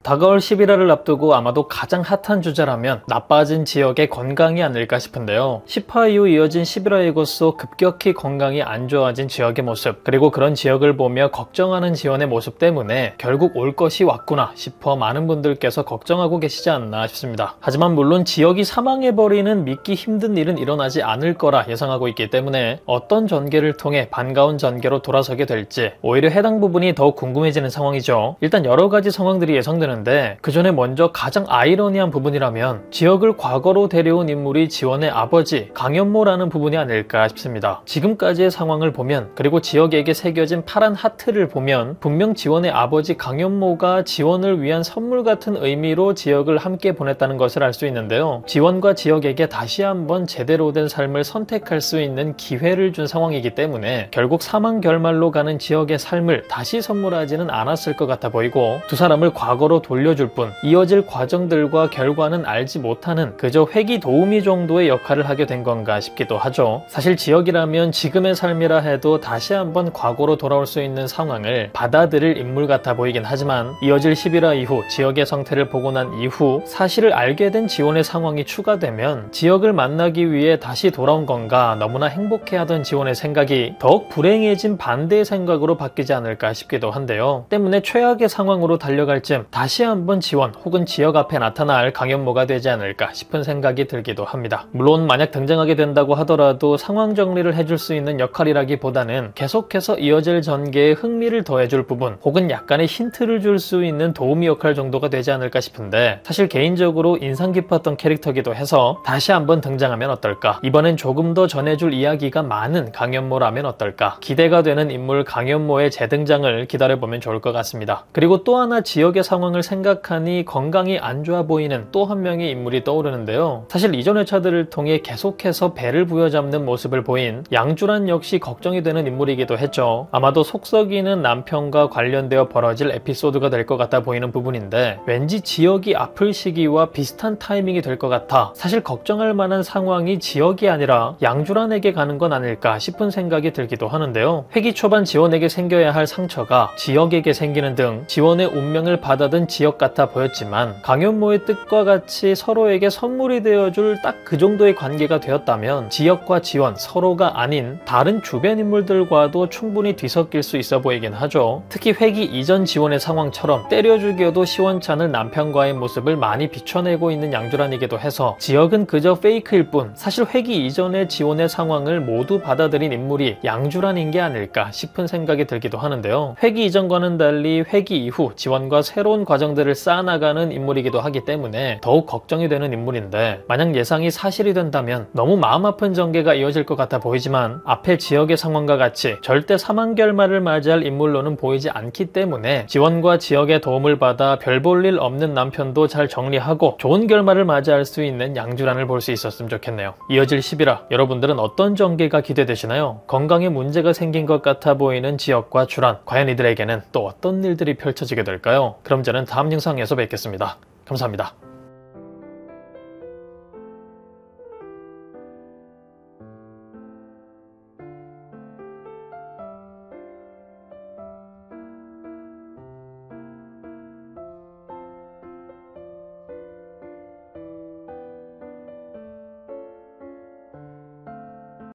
다가올 11화를 앞두고 아마도 가장 핫한 주제라면 나빠진 지역의 건강이 아닐까 싶은데요. 10화 이후 이어진 11화의 고수 급격히 건강이 안 좋아진 지역의 모습, 그리고 그런 지역을 보며 걱정하는 지원의 모습 때문에 결국 올 것이 왔구나 싶어 많은 분들께서 걱정하고 계시지 않나 싶습니다. 하지만 물론 지역이 사망해버리는 믿기 힘든 일은 일어나지 않을 거라 예상하고 있기 때문에 어떤 전개를 통해 반가운 전개로 돌아서게 될지 오히려 해당 부분이 더욱 궁금해지는 상황이죠. 일단 여러 가지 상황들이 예상되는데 그 전에 먼저 가장 아이러니한 부분이라면 지역을 과거로 데려온 인물이 지원의 아버지 강연모라는 부분이 아닐까 싶습니다. 지금까지의 상황을 보면, 그리고 지역에게 새겨진 파란 하트를 보면 분명 지원의 아버지 강연모가 지원을 위한 선물 같은 의미로 지역을 함께 보냈다는 것을 알 수 있는데요. 지원과 지역에게 다시 한번 제대로 된 삶을 선택할 수 있는 기회를 준 상황이기 때문에 결국 사망 결말로 가는 지역의 삶을 다시 선물하지는 않았을 것 같아 보이고, 두 사람을 과거로 돌려줄 뿐 이어질 과정들과 결과는 알지 못하는 그저 회귀 도우미 정도의 역할을 하게 된 건가 싶기도 하죠. 사실 지역이라면 지금의 삶이라 해도 다시 한번 과거로 돌아올 수 있는 상황을 받아들일 인물 같아 보이긴 하지만, 이어질 11화 이후 지역의 상태를 보고 난 이후 사실을 알게 된 지원의 상황이 추가되면 지역을 만나기 위해 다시 돌아온 건가, 너무나 행복해하던 지원의 생각이 더욱 불행해진 반대의 생각으로 바뀌지 않을까 싶기도 한데요. 때문에 최악의 상황으로 달려갈 쯤 다시 한번 지원 혹은 지역 앞에 나타날 강연모가 되지 않을까 싶은 생각이 들기도 합니다. 물론 만약 등장하게 된다고 하더라도 상황 정리를 해줄 수 있는 역할이라기보다는 계속해서 이어질 전개에 흥미를 더해줄 부분 혹은 약간의 힌트를 줄 수 있는 도우미 역할 정도가 되지 않을까 싶은데, 사실 개인적으로 인상 깊었던 캐릭터기도 해서 다시 한번 등장하면 어떨까, 이번엔 조금 더 전해줄 이야기가 많은 강연모라면 어떨까, 기대가 되는 인물 강연모의 재등장을 기다려보면 좋을 것 같습니다. 그리고 또 하나 지역의 상황을 생각하니 건강이 안 좋아 보이는 또 한 명의 인물이 떠오르는데요. 사실 이전 회차들을 통해 계속해서 배를 부여잡는 모습을 보인 양주란 역시 걱정이 되는 인물이기도 했죠. 아마도 속 썩이는 남편과 관련되어 벌어질 에피소드가 될 것 같아 보이는 부분인데, 왠지 지역이 아플 시기와 비슷한 타이밍이 될 것 같아 사실 걱정할 만한 상황이 지역이 아니라 양주란에게 가는 건 아닐까 싶은 생각이 들기도 하는데요. 회기 초반 지원에게 생겨야 할 상처가 지역에게 생기는 등 지원의 운명을 받아든 지역 같아 보였지만, 강연모의 뜻과 같이 서로에게 선물이 되어줄 딱 그 정도의 관계가 되었다면 지역과 지원 서로가 아닌 다른 주변 인물들과도 충분히 뒤섞일 수 있어 보이긴 하죠. 특히 회기 이전 지원의 상황처럼 때려 죽여도 시원찮을 남편과의 모습을 많이 비춰내고 있는 양주란이기도 해서 지역은 그저 페이크일 뿐 사실 회기 이전의 지원의 상황을 모두 받아들인 인물이 양주란인 게 아닐까 싶은 생각이 들기도 하는데요. 회기 이전과는 달리 회기 이후 지원과 새로운 과정들을 쌓아나가는 인물이기도 하기 때문에 더욱 걱정이 되는 인물인데, 만약 예상이 사실이 된다면 너무 마음 아픈 전개가 이어질 것 같아 보이지만 앞에 지역의 상황과 같이 절대 사망 결말을 맞이할 인물로는 보이지 않기 때문에 지원과 지역의 도움을 받아 별 볼 일 없는 남편도 잘 정리하고 좋은 결말을 맞이할 수 있는 양주란을 볼 수 있었으면 좋겠네요. 이어질 11화 여러분들은 어떤 전개가 기대되시나요? 건강에 문제가 생긴 것 같아 보이는 지역과 주란, 과연 이들에게는 또 어떤 일들이 펼쳐지게 될까요? 그럼 저는 다음 영상에서 뵙겠습니다. 감사합니다.